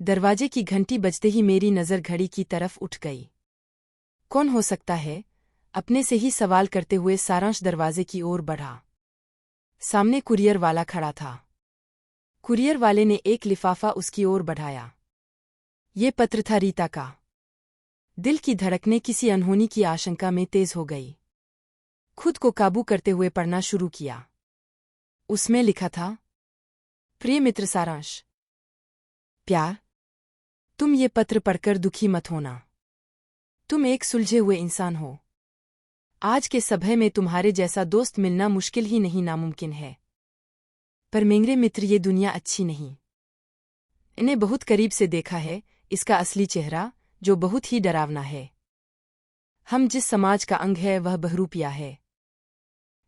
दरवाजे की घंटी बजते ही मेरी नज़र घड़ी की तरफ उठ गई। कौन हो सकता है? अपने से ही सवाल करते हुए सारांश दरवाजे की ओर बढ़ा। सामने कुरियर वाला खड़ा था। कुरियर वाले ने एक लिफाफा उसकी ओर बढ़ाया। ये पत्र था रीता का। दिल की धड़कनें किसी अनहोनी की आशंका में तेज हो गई। खुद को काबू करते हुए पढ़ना शुरू किया। उसमें लिखा था, प्रिय मित्र सारांश, प्यार, तुम ये पत्र पढ़कर दुखी मत होना। तुम एक सुलझे हुए इंसान हो। आज के समय में तुम्हारे जैसा दोस्त मिलना मुश्किल ही नहीं नामुमकिन है। पर मेरे मित्र, ये दुनिया अच्छी नहीं। इन्हें बहुत करीब से देखा है, इसका असली चेहरा, जो बहुत ही डरावना है। हम जिस समाज का अंग है वह बहरूपिया है।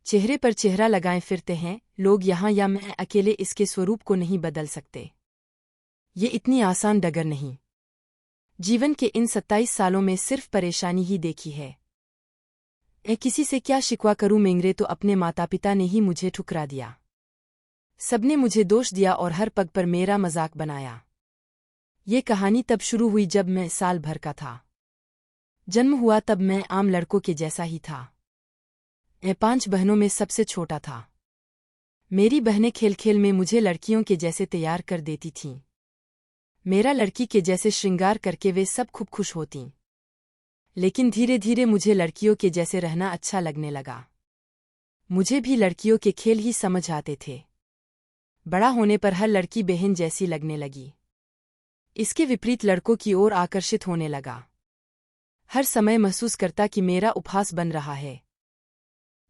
चेहरे पर चेहरा लगाए फिरते हैं लोग यहाँ, या मैं अकेले इसके स्वरूप को नहीं बदल सकते। ये इतनी आसान डगर नहीं। जीवन के इन 27 सालों में सिर्फ परेशानी ही देखी है। मैं किसी से क्या शिकवा करूं? मेरे तो अपने माता पिता ने ही मुझे ठुकरा दिया। सबने मुझे दोष दिया और हर पग पर मेरा मजाक बनाया। ये कहानी तब शुरू हुई जब मैं साल भर का था। जन्म हुआ तब मैं आम लड़कों के जैसा ही था। मैं 5 बहनों में सबसे छोटा था। मेरी बहनें खेल खेल में मुझे लड़कियों के जैसे तैयार कर देती थीं। मेरा लड़की के जैसे श्रृंगार करके वे सब खूब खुश होतीं। लेकिन धीरे धीरे मुझे लड़कियों के जैसे रहना अच्छा लगने लगा। मुझे भी लड़कियों के खेल ही समझ आते थे। बड़ा होने पर हर लड़की बहन जैसी लगने लगी। इसके विपरीत लड़कों की ओर आकर्षित होने लगा। हर समय महसूस करता कि मेरा उपहास बन रहा है।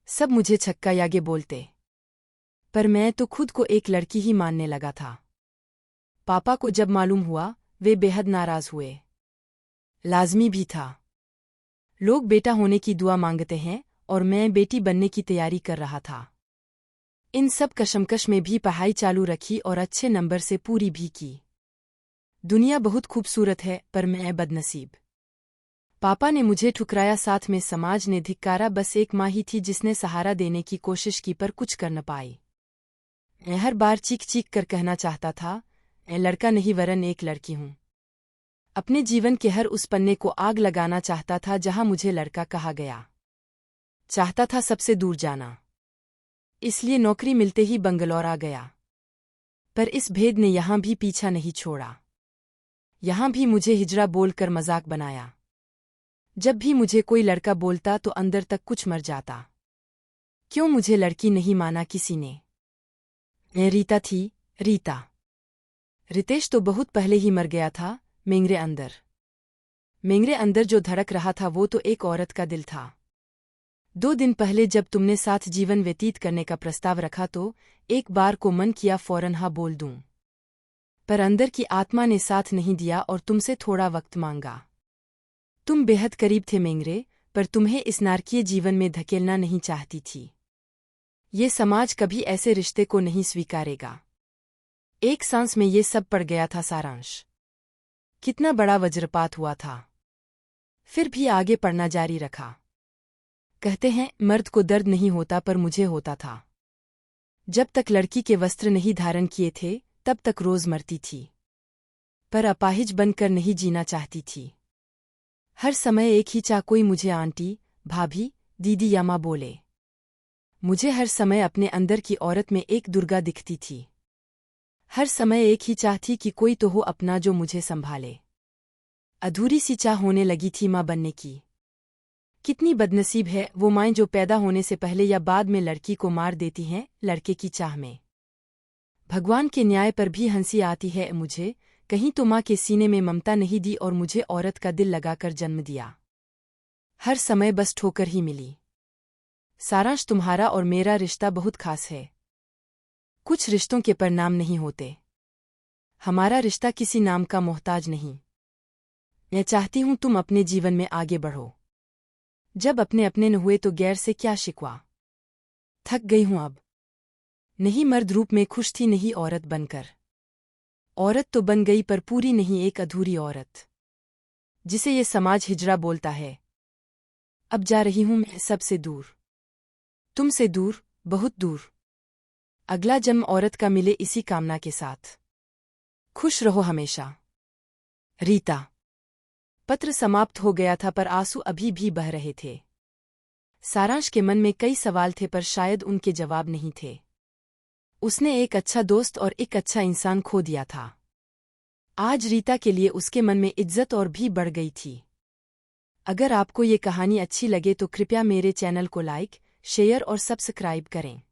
सब मुझे छक्का यागे बोलते, पर मैं तो खुद को एक लड़की ही मानने लगा था। पापा को जब मालूम हुआ, वे बेहद नाराज हुए। लाजमी भी था। लोग बेटा होने की दुआ मांगते हैं और मैं बेटी बनने की तैयारी कर रहा था। इन सब कशमकश में भी पढ़ाई चालू रखी और अच्छे नंबर से पूरी भी की। दुनिया बहुत खूबसूरत है, पर मैं बदनसीब। पापा ने मुझे ठुकराया, साथ में समाज ने धिक्कारा। बस एक माँ ही थी जिसने सहारा देने की कोशिश की, पर कुछ कर न पाई। मैं हर बार चीख चीख कर कहना चाहता था, मैं लड़का नहीं वरन एक लड़की हूँ। अपने जीवन के हर उस पन्ने को आग लगाना चाहता था जहां मुझे लड़का कहा गया। चाहता था सबसे दूर जाना। इसलिए नौकरी मिलते ही बंगलौर आ गया। पर इस भेद ने यहां भी पीछा नहीं छोड़ा। यहां भी मुझे हिजड़ा बोलकर मजाक बनाया। जब भी मुझे कोई लड़का बोलता तो अंदर तक कुछ मर जाता। क्यों मुझे लड़की नहीं माना किसी ने? मैं रीता थी, रीता। रितेश तो बहुत पहले ही मर गया था। मेरे अंदर जो धड़क रहा था वो तो एक औरत का दिल था। 2 दिन पहले जब तुमने साथ जीवन व्यतीत करने का प्रस्ताव रखा तो एक बार को मन किया फौरन हाँ बोल दूं। पर अंदर की आत्मा ने साथ नहीं दिया और तुमसे थोड़ा वक्त मांगा। तुम बेहद करीब थे मेरे, पर तुम्हें इस नारकीय जीवन में धकेलना नहीं चाहती थी। ये समाज कभी ऐसे रिश्ते को नहीं स्वीकारेगा। एक सांस में ये सब पड़ गया था सारांश। कितना बड़ा वज्रपात हुआ था। फिर भी आगे पढ़ना जारी रखा। कहते हैं मर्द को दर्द नहीं होता, पर मुझे होता था। जब तक लड़की के वस्त्र नहीं धारण किए थे तब तक रोज मरती थी। पर अपाहिज बनकर नहीं जीना चाहती थी। हर समय एक ही चाह, कोई मुझे आंटी, भाभी, दीदी या माँ बोले। मुझे हर समय अपने अंदर की औरत में एक दुर्गा दिखती थी। हर समय एक ही चाह थी कि कोई तो हो अपना जो मुझे संभाले। अधूरी सी चाह होने लगी थी माँ बनने की। कितनी बदनसीब है वो माएँ जो पैदा होने से पहले या बाद में लड़की को मार देती हैं लड़के की चाह में। भगवान के न्याय पर भी हंसी आती है मुझे। कहीं तो माँ के सीने में ममता नहीं दी और मुझे औरत का दिल लगाकर जन्म दिया। हर समय बस ठोकर ही मिली। सारांश, तुम्हारा और मेरा रिश्ता बहुत खास है। कुछ रिश्तों के परिणाम नहीं होते। हमारा रिश्ता किसी नाम का मोहताज नहीं। मैं चाहती हूं तुम अपने जीवन में आगे बढ़ो। जब अपने अपने न हुए तो गैर से क्या शिकवा। थक गई हूं अब। नहीं मर्द रूप में खुश थी, नहीं औरत बनकर। औरत तो बन गई पर पूरी नहीं, एक अधूरी औरत जिसे ये समाज हिजड़ा बोलता है। अब जा रही हूं मैं सबसे दूर। तुमसे दूर, बहुत दूर। अगला जन्म औरत का मिले इसी कामना के साथ। खुश रहो हमेशा। रीता। पत्र समाप्त हो गया था पर आंसू अभी भी बह रहे थे। सारांश के मन में कई सवाल थे पर शायद उनके जवाब नहीं थे। उसने एक अच्छा दोस्त और एक अच्छा इंसान खो दिया था। आज रीता के लिए उसके मन में इज्जत और भी बढ़ गई थी। अगर आपको ये कहानी अच्छी लगे तो कृपया मेरे चैनल को लाइक, शेयर और सब्सक्राइब करें।